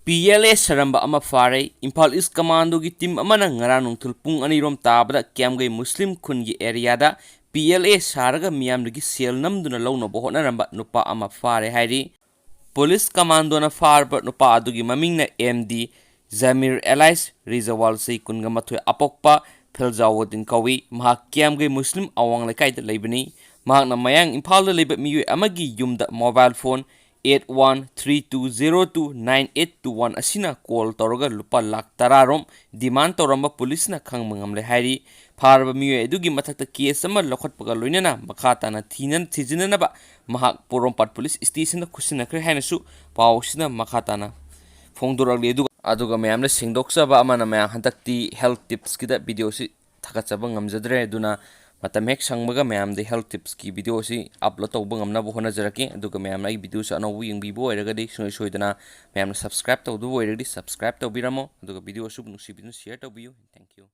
PLA saramba ama fare Imphal East Commando gi team amana ngara nungthul pung anirom tabada Kiamgai Muslim khun gi area da PLA saraga miyamdugi sel namduna lawna bohona ramba nupa ama fare hairi Police Commando na farba nupa adugi mamingna MD Zamir Elais Rizawal sei kunga mathoi apokpa Philjawodin kawi mahak Kiamgai Muslim awang lekai da leibani mahak na mayang Imphal da leiba miyoi amagi yumda mobile phone 8132029821 asina call toroga lupa lakh tararom demand toramba police na khang mangamle hairi pharba miyo edugi mathakta case ama lokhatpaga loinana makhata na thijinana ba mahak porompat police station da khusina kre hainasu pawsina makhata na phongdoragli aduga mayamna singdoksaba amana mayang hantakti health tips kida video si thakatsaba ngamjadre duna matam hek sangmaga mayam de health tips ki video si upload tawba ngamna bo hona jarake aduga mayam ai video sa no wing bi bo eragadi soidana mayam subscribe tawdu bo eragadi subscribe tawbiramo aduga video sub nusi share tawbiyo thank you